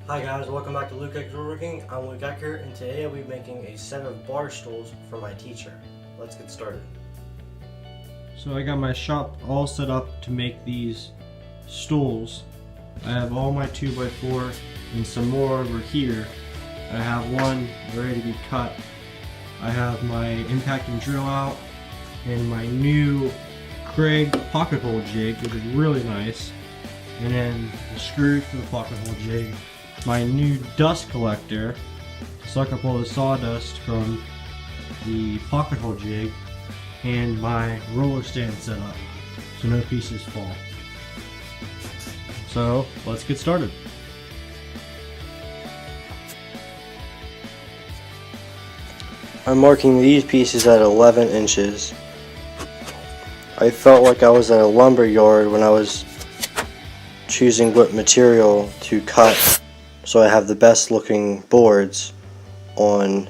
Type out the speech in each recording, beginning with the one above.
Hi guys, welcome back to Lucas Woodworking. I'm Luke Ecker, and today I'll be making a set of bar stools for my teacher. Let's get started. So I got my shop all set up to make these stools. I have all my 2x4 and some more over here. I have one ready to be cut. I have my impact and drill out and my new Craig pocket hole jig, which is really nice. And then the screws for the pocket hole jig. My new dust collector to suck up all the sawdust from the pocket hole jig, and my roller stand set up so no pieces fall. So let's get started. I'm marking these pieces at 11 inches. I felt like I was at a lumber yard when I was choosing what material to cut, so I have the best looking boards on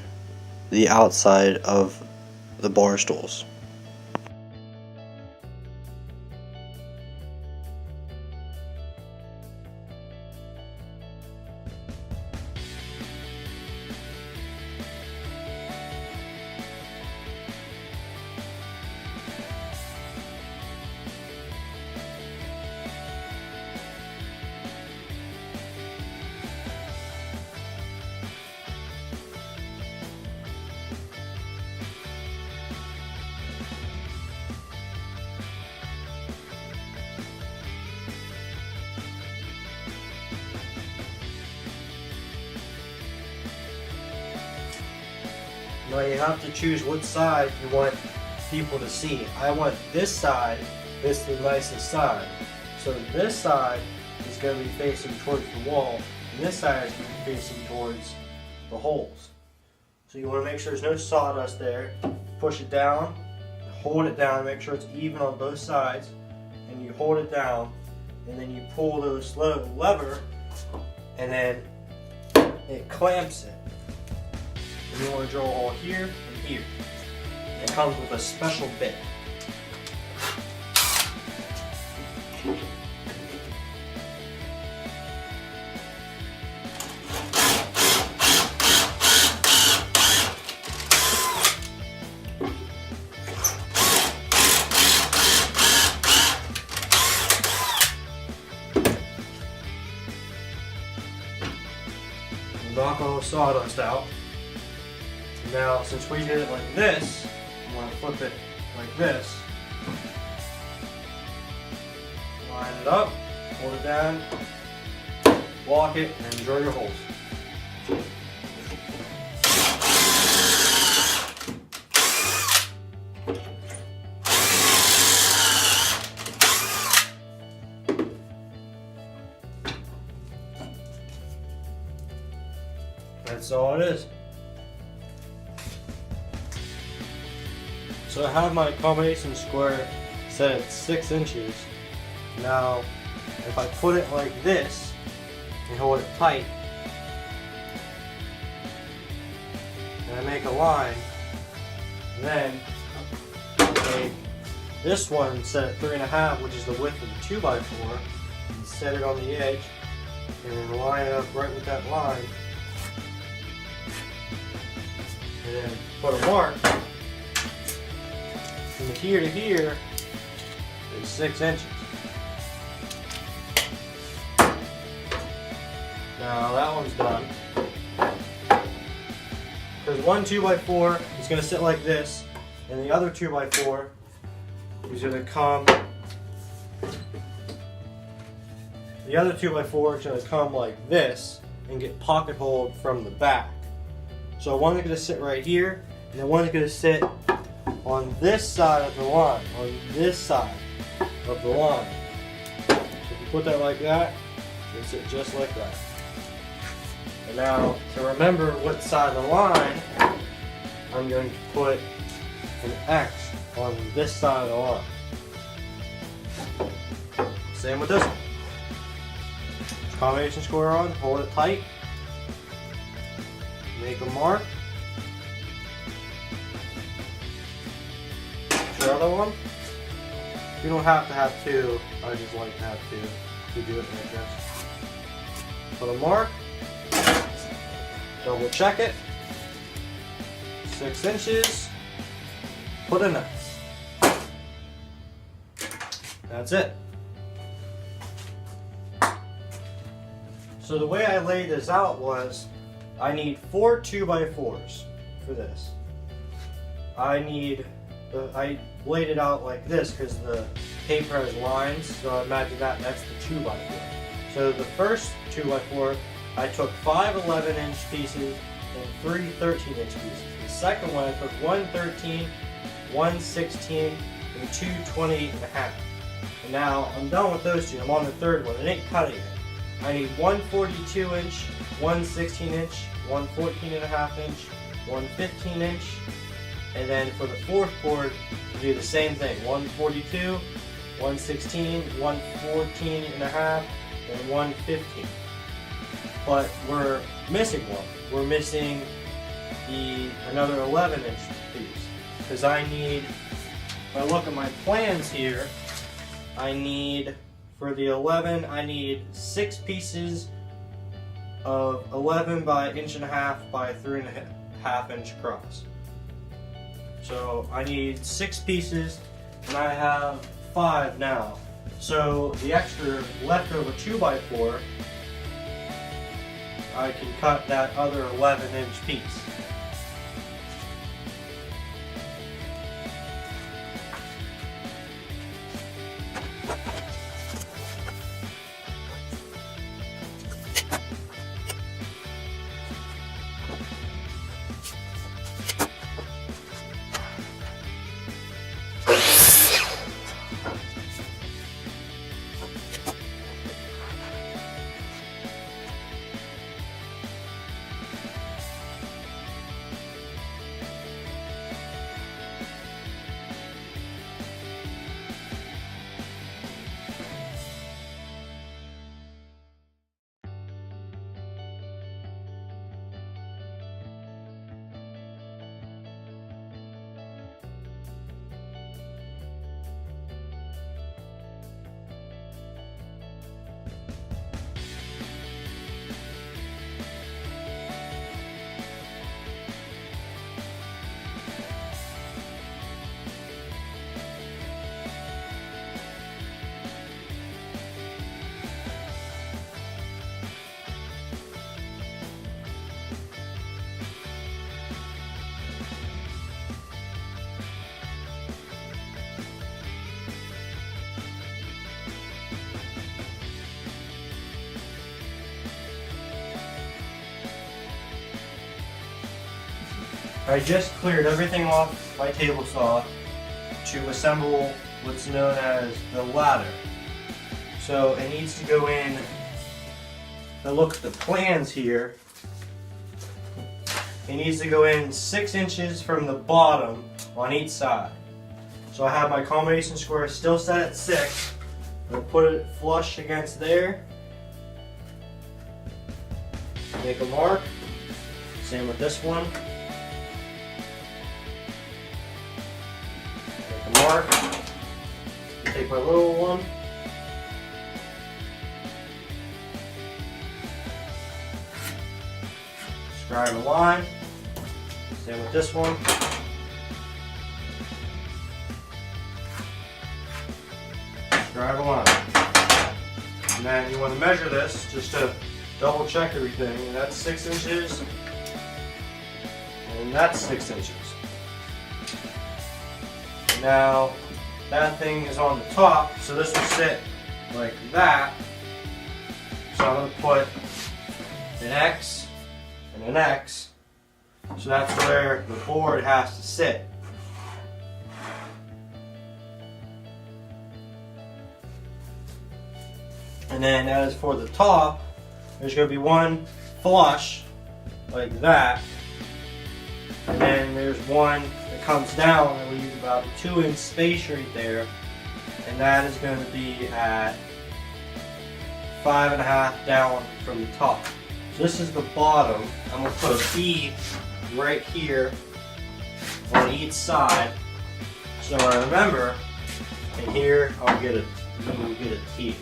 the outside of the bar stools. Now you have to choose what side you want people to see. I want this side, this is the nicest side. So this side is going to be facing towards the wall, and this side is going to be facing towards the holes. So you want to make sure there's no sawdust there. Push it down, hold it down, make sure it's even on both sides, and you hold it down, and then you pull this lever, and then it clamps it. And you want to drill a hole here and here. It comes with a special bit. Knock all the sawdust out. Now, since we did it like this, I'm going to flip it like this. Line it up, hold it down, lock it, and drill your holes. That's all it is. So I have my combination square set at 6 inches. Now, if I put it like this and hold it tight, and I make a line, then take this one set at 3.5, which is the width of the 2x4, and set it on the edge, and then line it up right with that line, and then put a mark. From here to here is 6 inches. Now that one's done. Because one 2x4 is going to sit like this, and the other 2x4 is going to come. The other 2x4 is going to come like this and get pocket holed from the back. So one is going to sit right here, and then one is going to sit on this side of the line, on this side of the line. So if you put that like that, it'll sit just like that. And now, to remember what side of the line, I'm going to put an X on this side of the line. Same with this one. Combination square on, hold it tight, make a mark. The other one, you don't have to have two, I just like to have two to do it like this. Put a mark, Double check it. 6 inches. Put in nuts. That's it. So the way I laid this out was, I need 4 2x4s for this. I laid it out like this because the paper has lines, so imagine that's the 2x4. So the first 2x4, I took 5 11-inch pieces and 3 13-inch pieces. The second one, I took 1 13, 1 16, and 2 28.5. And now I'm done with those two. I'm on the third one. It ain't cutting it. I need 1 42-inch, 1 16-inch, 1 14.5-inch, 1 15-inch, and then for the fourth board, we do the same thing. 1 42, 1 16, 1 14.5, and 1 15. But we're missing one. We're missing another 11-inch piece. Because I need, if I look at my plans here, I need, for the 11, I need 6 pieces of 11 by 1.5 by 3.5 inch across. So I need 6 pieces, and I have 5 now. So the extra leftover 2x4, I can cut that other 11-inch piece. I just cleared everything off my table saw to assemble what's known as the ladder. So it needs to go in, if I look at the plans here, it needs to go in 6 inches from the bottom on each side. So I have my combination square still set at 6. I'll put it flush against there. Make a mark. Same with this one. Make a mark. Take my little one. Scribe a line. Same with this one. Scribe a line. And then you want to measure this just to double check everything. And that's 6 inches. And that's 6 inches. Now that thing is on the top, so this will sit like that. So I'm going to put an X and an X. So that's where the board has to sit. And then as for the top, there's going to be one flush like that. And then there's one that comes down and leaves about a 2-inch space right there. And that is going to be at 5.5 down from the top. So this is the bottom. I'm going to put a B right here on each side. So I remember, and here I'll get a T.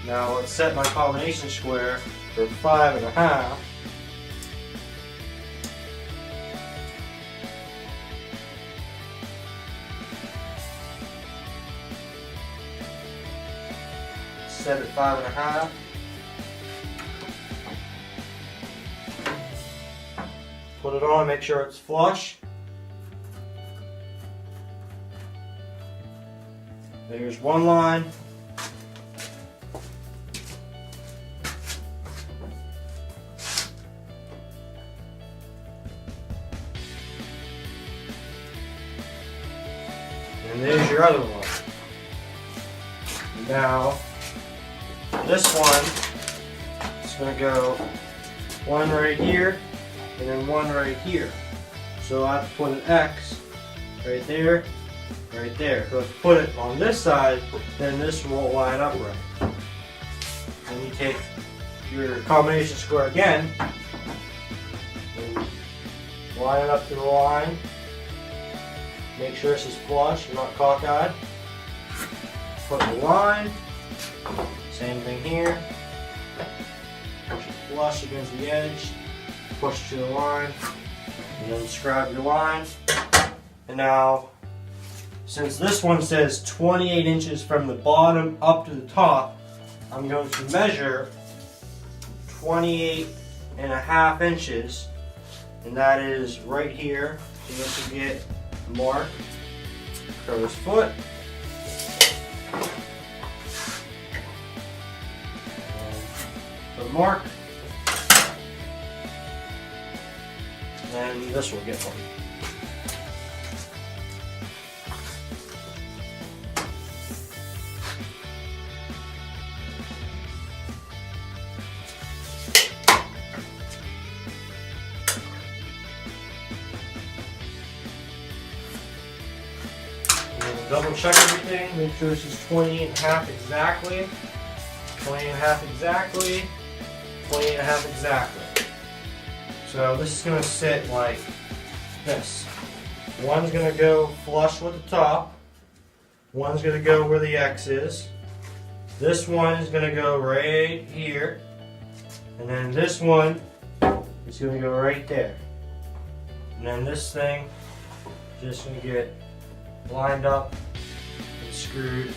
Now let's set my combination square for 5.5. set at 5.5. Put it on, make sure it's flush. There's one line. And there's your other one. Now, this one is going to go one right here and then one right here. So I have to put an X right there, right there. So if you put it on this side, then this won't line up right. And you take your combination square again and line it up to the line. Make sure this is flush, not cockeyed. Put the line, same thing here. Push it flush against the edge, push to the line, and then scribe your line. And now, since this one says 28 inches from the bottom up to the top, I'm going to measure 28.5 inches, and that is right here. So this will get a mark, crow's foot. The mark, and this will get one. And double check everything, make sure this is 28.5 exactly, 28.5 exactly. 28.5 exactly. So this is going to sit like this. One's going to go flush with the top. One's going to go where the X is. This one is going to go right here. And then this one is going to go right there. And then this thing is just going to get lined up and screwed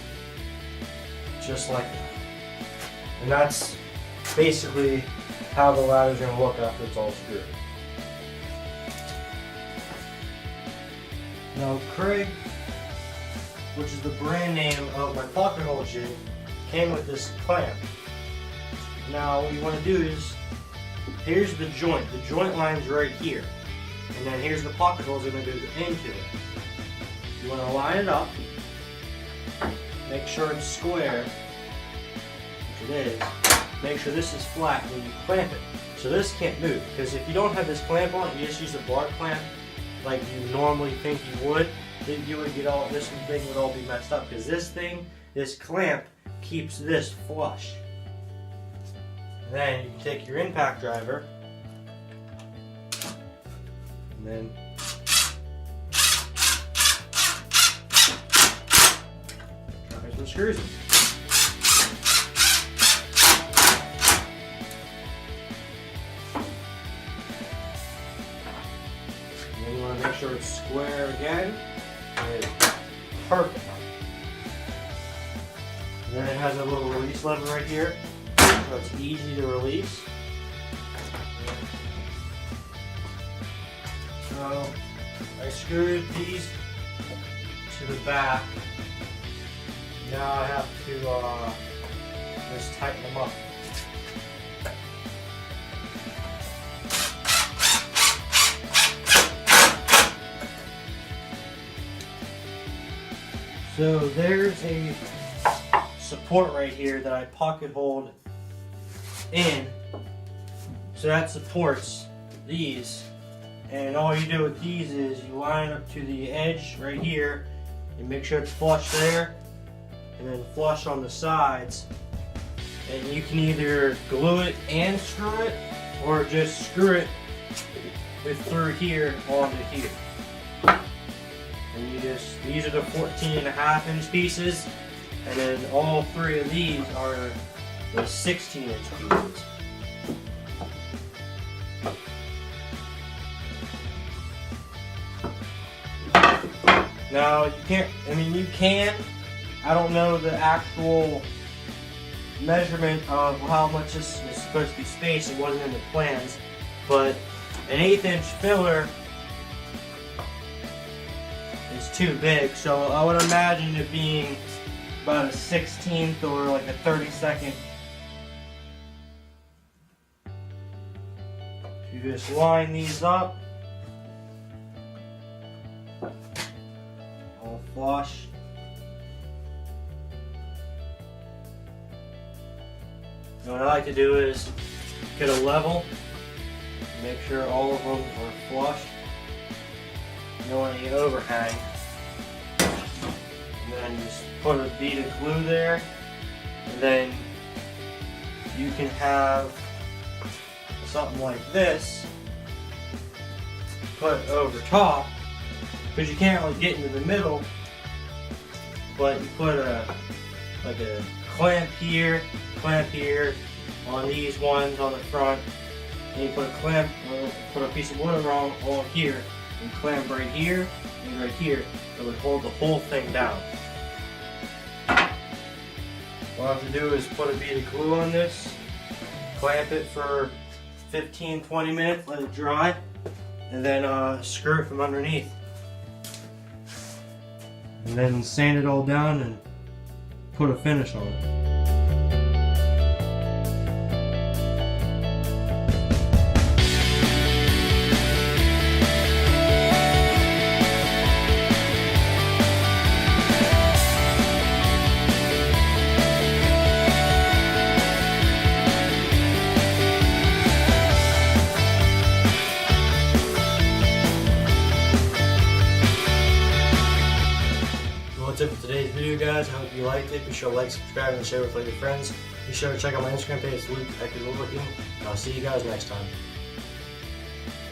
just like that. And that's basically how the ladder is going to look after it's all screwed. Now Craig, which is the brand name of my pocket hole jig, came with this clamp. Now what you want to do is, here's the joint. The joint line's right here. And then here's the pocket holes that are going to go into it. You want to line it up, make sure it's square, which it is. Make sure this is flat when you clamp it. So this can't move, because if you don't have this clamp on, you just use a bar clamp like you normally think you would, then you would get all, this thing would all be messed up, because this clamp keeps this flush. And then you can take your impact driver, and then drive some screws in. You want to make sure it's square again, and it's perfect. And then it has a little release lever right here, so it's easy to release. So I screwed these to the back. Now I have to just tighten them up. So there's a support right here that I pocket hold in. So that supports these. And all you do with these is you line up to the edge right here and make sure it's flush there, and then flush on the sides. And you can either glue it and screw it, or just screw it through here onto here. And you just, these are the 14.5 inch pieces, and then all three of these are the 16 inch pieces. Now you can't, I mean you can, I don't know the actual measurement of how much this is supposed to be spaced. It wasn't in the plans, but an 1/8" filler is too big, so I would imagine it being about a 1/16 or like a 32nd. You just line these up, all flush. And what I like to do is get a level, make sure all of them are flush. You don't want any overhang. And then just put a bead of glue there. And then you can have something like this put over top, because you can't really get into the middle, but you put a clamp here on these ones on the front, and you put a clamp, put a piece of wood around all here, and clamp right here and right here. It would hold the whole thing down. What I have to do is put a bead of glue on this, clamp it for 15-20 minutes, let it dry, and then screw it from underneath. And then sand it all down and put a finish on it. That's it for today's video, guys. I hope you liked it. Be sure to like, subscribe, and share with all your friends. Be sure to check out my Instagram page, Luke Woodworking. I'll see you guys next time.